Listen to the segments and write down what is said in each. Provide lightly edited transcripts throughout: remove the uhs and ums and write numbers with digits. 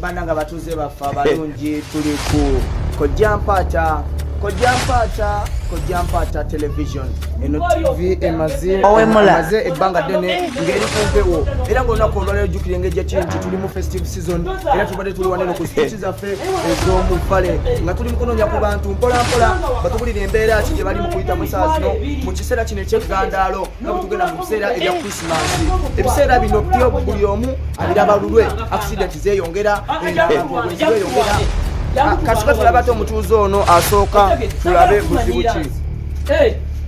bana nga batuze bafa balungi tuli ku Kojampata television eno TV emaze ebbanga ddene ngeri kumpewo era ng'olunaku olwaleero jjukira engeri gyekindi tuli mu festive season era tubadde tuli waneno ku speech zaffe ez'omufale nga tuli mu kunoonya ku bantu mpolampola batubulira embeera ki gye bali mu kuyitamu esaawa zino mu kiseera kino eky'eggandaalo nga bwe tugenda mu biseera ebya krisimansi. Ebiseera bino byo buli omu abiraba lulwe accident zeeyongera abantu obulezi bweyongera. Kasika tulaba omutuuze ono asooka tulabe buzibu ki.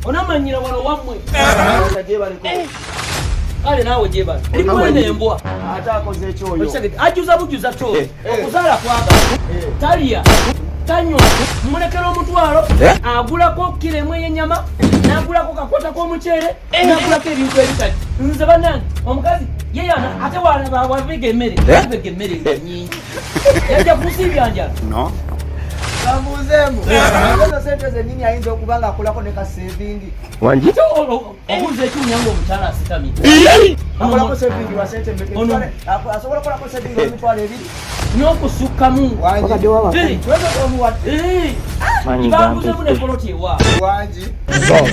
Onamanyira wano wammwe ale naawe gyebala likwene embwa ate akoze ekyoyo ajuza bujuza to okuzaala kwaga talya tanywa mulekera omutwalo agulako kilo emu ey'ennyama n'agulako kakota k'omuceere n'agulako ebintu ebitali nze bannange omukazi yeyana ate wavega emmere avega emmere nyingi yajja kusiibya njala bamuuzeemu ezo sente zennyini ayinza okuba nga akolako ne ka sevingi wangi obuuza ekinyanga omukyala asitamye akolako sevingi wa sente mbeke asobola okolako sevingi emitwalo ebiri n'okusukkamu bambuzeemu nekoloti ewa wangi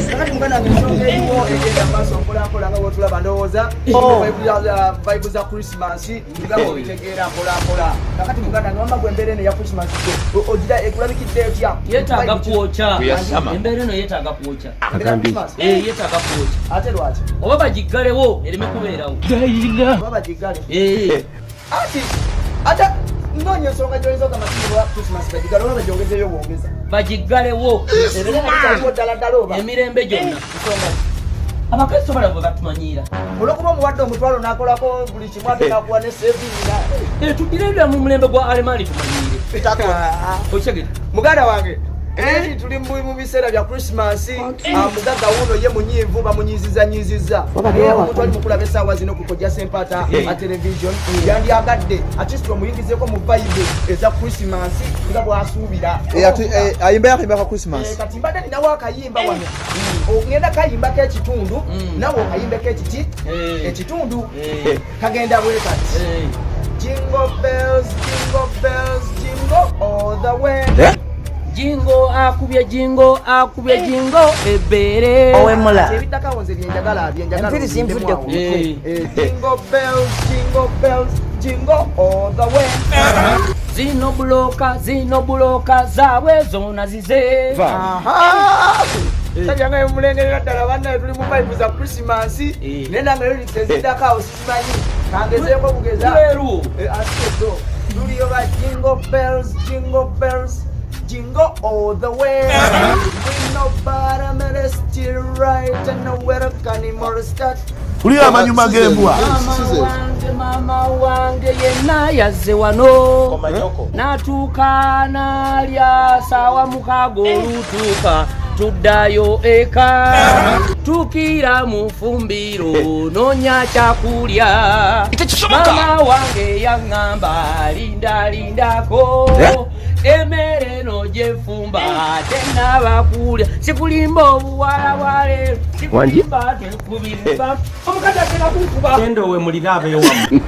kakati muganange ensonga eriwo egenda maaso mpolampola nga bwotulaba ndowooza vibe za krisimansi nga bwobitegeera mpolampola kakati muganange wamma gwe embeera eno eya krisimansi ogira ekulabikidde etya yeetaaga kwokya embeera eno yeetaaga kwokya yeetaaga kwokya ate lwaki oba bagiggalewo ereme kubeerawo oba bagiggale ate noonya ensonga gy'oyinza ogamatiro wa krisimansi bagiggale oba bagyongezeyo bwongeza bagiggalewo ddala oba emirembe gyonna abakristo bala bwe batumanyiira olwokuba omuwadde omutwalo n'akolako buli kimu ate nakuwa ne sevingi tugireera mu mulembe gwa alemaani tumanyiire okitegeera muganda wange eri tuli mu biseera bya krisimansi mugagga wuno ye munyiivu bamunyiizizza omuntu ali mukulaba essaawa zino ku Kojampata television yandyagadde akisitwa omuyingizeeko mu vibe eza krisimansi nga bw'asuubira ayimba ka krisimansi kati mbadde ninawo akayimba wano ogenda kayimbako ekitundu nawe okayimbeko ekiti ekitundu kagenda bwe kati jingle bells jingle all the way jingo akubye jingo ebere owemula ebitakawo nze byenjagala empiri simvudde ku mutwe jingle bells jingle all the way zino buloka zaabwe zona zize tajanga emulengerera ddala bannaye tuli mu vibe za krisimansi naye nange lero tezidakawo sizimanyi kangezeeko bugeza asikedo tuliyo ba jingle bells jingle all the way. We know bottom is still right and nowhere can more start. Kulia amanyuma g'embwa. Mama wange yenna yazze wano natuuka nalya saawa mukaaga olutuuka tuddayo eka tukira mu fumbiro noonya kyakulya mama wange yaŋŋamba lindako emere no jefumba tena bakulya sikulimba obuwala bwaleero sikulimba tekubimba omukadde atera kukuba endo we mulirabe wamu